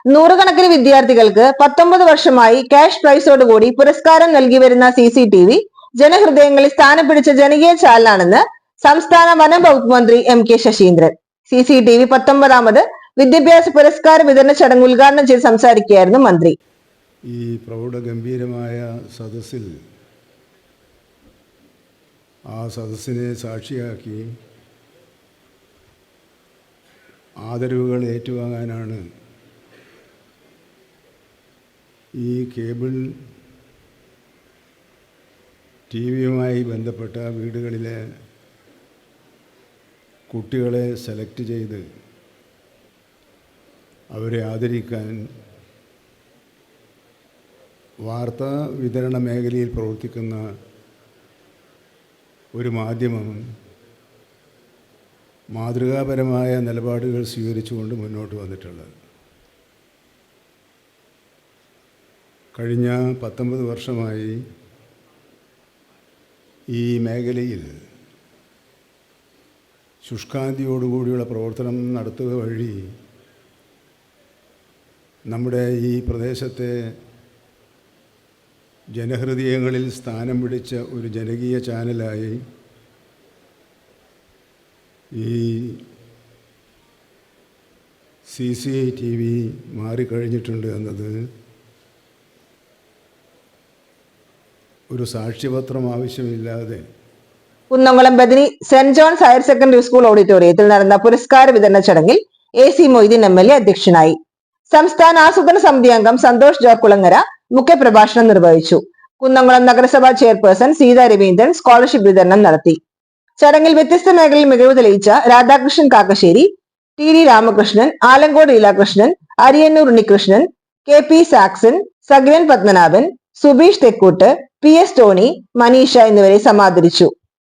നൂറുകണക്കിന് വിദ്യാർത്ഥികൾക്ക് 19 വർഷമായി ക്യാഷ് പ്രൈസോടുകൂടി പുരസ്കാരം നൽകി വരുന്ന CCTV ജനഹൃദയങ്ങളിൽ സ്ഥാനം പിടിച്ച ജനകീയ ചാനലാണെന്ന് സംസ്ഥാന വനം വകുപ്പ് മന്ത്രി MK ശശീന്ദ്രൻ. CCTV 19ാമത് വിദ്യാഭ്യാസ പുരസ്കാര വിതരണ ചടങ്ങ് ഉദ്ഘാടനം ചെയ്ത് സംസാരിക്കുകയായിരുന്നു മന്ത്രി. ഈ പ്രൗഢഗംഭീരമായ സദസ്സിൽ ആ സദസ്സിനെ സാക്ഷിയാക്കി ആദരവുകൾ ഏറ്റുവാങ്ങാനാണ് ഈ കേബിൾ TV-യുമായി ബന്ധപ്പെട്ട വീടുകളിലെ കുട്ടികളെ സെലക്ട് ചെയ്ത് അവരെ ആദരിക്കാൻ വാർത്താ വിതരണ മേഖലയിൽ പ്രവർത്തിക്കുന്ന ഒരു മാധ്യമം മാതൃകാപരമായ നിലപാടുകൾ സ്വീകരിച്ചുകൊണ്ട് മുന്നോട്ട് വന്നിട്ടുള്ളത്. കഴിഞ്ഞ 19 വർഷമായി ഈ മേഖലയിൽ ശുഷ്കാന്തിയോടുകൂടിയുള്ള പ്രവർത്തനം നടത്തുക വഴി നമ്മുടെ ഈ പ്രദേശത്തെ ജനഹൃദയങ്ങളിൽ സ്ഥാനം പിടിച്ച ഒരു ജനകീയ ചാനലായി ഈ CCTV മാറിക്കഴിഞ്ഞിട്ടുണ്ട് എന്നത് ഒരു സാക്ഷ്യപത്രം ആവശ്യമില്ലാതെ Kunnamkulam Bethany saint John's higher secondary school ഓഡിറ്റോറിയത്തിൽ നടന്ന പുരസ്കാര വിതരണ ചടങ്ങിൽ AC മൊയ്തീൻ MLA അധ്യക്ഷനായി. സംസ്ഥാന ആസൂത്രണ സമിതി അംഗം സന്തോഷ് ജോർജ് കുളങ്ങര മുഖ്യപ്രഭാഷണം നിർവഹിച്ചു. കുന്നംകുളം നഗരസഭാ ചെയർപേഴ്സൺ സീതാ രവീന്ദ്രൻ സ്കോളർഷിപ്പ് വിതരണം നടത്തി. ചടങ്ങിൽ വ്യത്യസ്ത മേഖലയിൽ മികവ് തെളിയിച്ച Radhakrishnan Kakkassery, TD Ramakrishnan, Alankode Leelakrishnan, Ariyannur Unnikrishnan, KP Saxon, Sagiran Padmanabhan, Subeesh Thekkoot, PS Tony, Maneesha എന്നിവരെ സമാദരിച്ചു.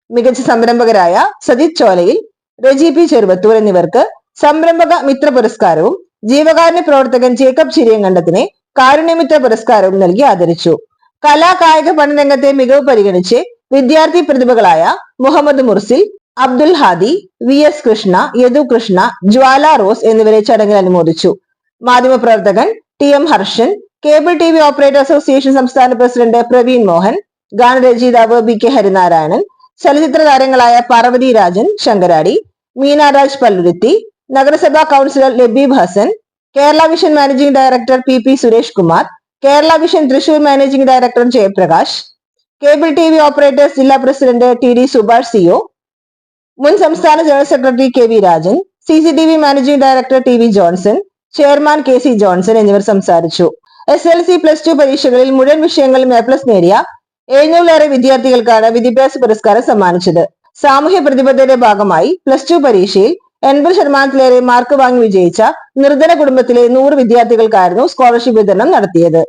മികച്ച സംരംഭകരായ സജിത് ചോലയിൽ, രജി P ചെറുവത്തൂർ എന്നിവർക്ക് സംരംഭക മിത്ര പുരസ്കാരവും ജീവകാരുണ്യ പ്രവർത്തകൻ ജേക്കബ് ചിരിയങ്കണ്ടത്തിനെ കാരുണ്യമിത്ര പുരസ്കാരവും നൽകി ആദരിച്ചു. കലാ കായിക പഠനരംഗത്തെ മികവ് പരിഗണിച്ച് വിദ്യാർത്ഥി പ്രതിഭകളായ മുഹമ്മദ് മുർസിൽ, അബ്ദുൽ ഹാദി, VS കൃഷ്ണ, യദു കൃഷ്ണ, ജ്വാല റോസ് എന്നിവരെ ചടങ്ങിൽ അനുമോദിച്ചു. മാധ്യമപ്രവർത്തകൻ TM Harshan, cable TV operator association സംസ്ഥാന പ്രസിഡന്റ് പ്രവീൺ മോഹൻ, ഗാനരചയിതാവ് BK ഹരിനാരായണൻ, ചലച്ചിത്ര താരങ്ങളായ പാർവതി രാജൻ, ശങ്കരാടി, മീനാരാജ് പല്ലുരുത്തി, നഗരസഭാ councillor Labeeb Hassan, Kerala vision managing director PP Suresh Kumar, Kerala vision Thrissur managing director Jayaprakash, cable TV operators ജില്ലാ പ്രസിഡന്റ് TD സുഭാഷ് CO, മുൻ സംസ്ഥാന general secretary KV Rajan, CCTV managing director TV Johnson, chairman KC Johnson എന്നിവർ സംസാരിച്ചു. SLC+2 പരീക്ഷകളിൽ മുഴുവൻ വിഷയങ്ങളിലും A+ നേടിയ 700-ലേറെ വിദ്യാർത്ഥികൾക്കാണ് വിദ്യാഭ്യാസ പുരസ്കാരം സമ്മാനിച്ചത്. സാമൂഹ്യ പ്രതിബദ്ധതയുടെ ഭാഗമായി +2 പരീക്ഷയിൽ 80% മാർക്ക് വാങ്ങി വിജയിച്ച നിർധന കുടുംബത്തിലെ 100 വിദ്യാർത്ഥികൾക്കായിരുന്നു സ്കോളർഷിപ്പ് വിതരണം നടത്തിയത്.